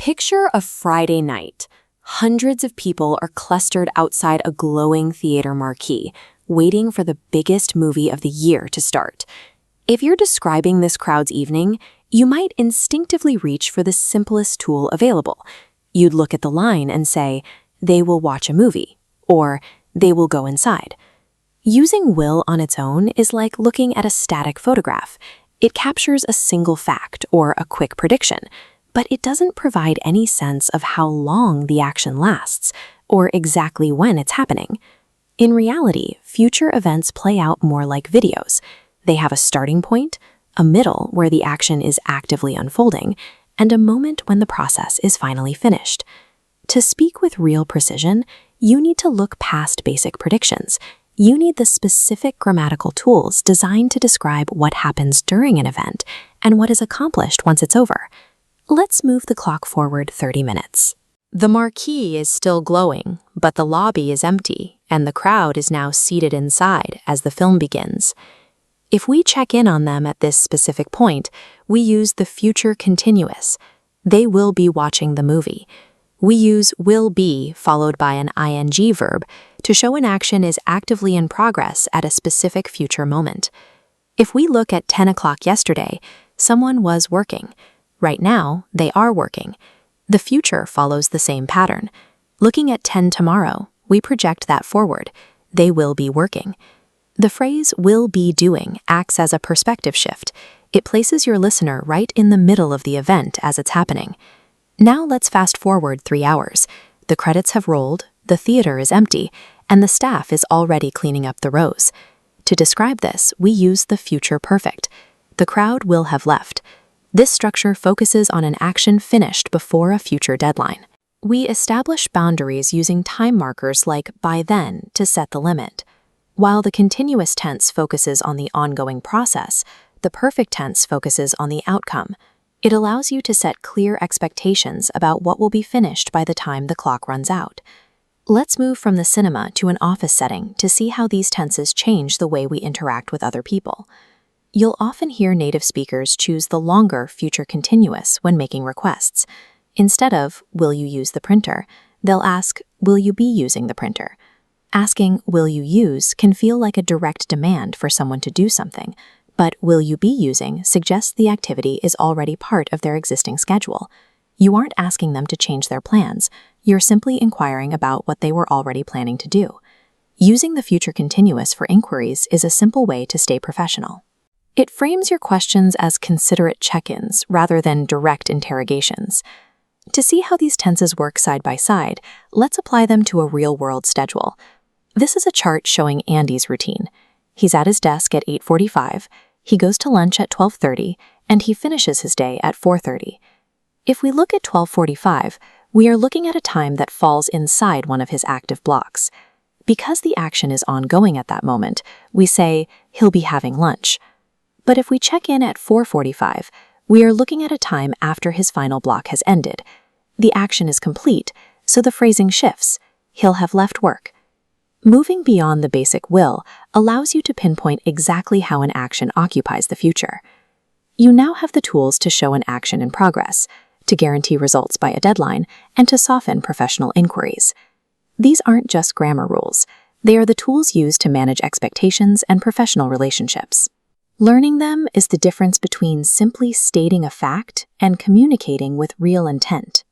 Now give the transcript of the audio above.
Picture a Friday night. Hundreds of people are clustered outside a glowing theater marquee, waiting for the biggest movie of the year to start. If you're describing this crowd's evening, you might instinctively reach for the simplest tool available. You'd look at the line and say, "They will watch a movie," or "They will go inside." Using will on its own is like looking at a static photograph. It captures a single fact or a quick prediction, but it doesn't provide any sense of how long the action lasts or exactly when it's happening. In reality, future events play out more like videos. They have a starting point, a middle where the action is actively unfolding, and a moment when the process is finally finished. To speak with real precision, you need to look past basic predictions. You need the specific grammatical tools designed to describe what happens during an event and what is accomplished once it's over. Let's move the clock forward 30 minutes. The marquee is still glowing, but the lobby is empty, and the crowd is now seated inside as the film begins. If we check in on them at this specific point, we use the future continuous. They will be watching the movie. We use will be followed by an ing verb to show an action is actively in progress at a specific future moment. If we look at 10 o'clock yesterday, someone was working. Right now, they are working. The future follows the same pattern. Looking at 10 tomorrow, we project that forward. They will be working. The phrase will be doing acts as a perspective shift. It places your listener right in the middle of the event as it's happening. Now let's fast forward 3 hours. The credits have rolled, the theater is empty, and the staff is already cleaning up the rows. To describe this, we use the future perfect. The crowd will have left. This structure focuses on an action finished before a future deadline. We establish boundaries using time markers like by then to set the limit. While the continuous tense focuses on the ongoing process, the perfect tense focuses on the outcome. It allows you to set clear expectations about what will be finished by the time the clock runs out. Let's move from the cinema to an office setting to see how these tenses change the way we interact with other people. You'll often hear native speakers choose the longer future continuous when making requests. Instead of, "Will you use the printer?" they'll ask, "Will you be using the printer?" Asking, "Will you use?" can feel like a direct demand for someone to do something, but "will you be using" suggests the activity is already part of their existing schedule. You aren't asking them to change their plans, you're simply inquiring about what they were already planning to do. Using the future continuous for inquiries is a simple way to stay professional. It frames your questions as considerate check-ins rather than direct interrogations. To see how these tenses work side by side, let's apply them to a real-world schedule. This is a chart showing Andy's routine. He's at his desk at 8:45, he goes to lunch at 12:30, and he finishes his day at 4:30. If we look at 12:45, we are looking at a time that falls inside one of his active blocks. Because the action is ongoing at that moment, we say, "He'll be having lunch." But if we check in at 4:45, we are looking at a time after his final block has ended. The action is complete, so the phrasing shifts. He'll have left work. Moving beyond the basic will allows you to pinpoint exactly how an action occupies the future. You now have the tools to show an action in progress, to guarantee results by a deadline, and to soften professional inquiries. These aren't just grammar rules. They are the tools used to manage expectations and professional relationships. Learning them is the difference between simply stating a fact and communicating with real intent.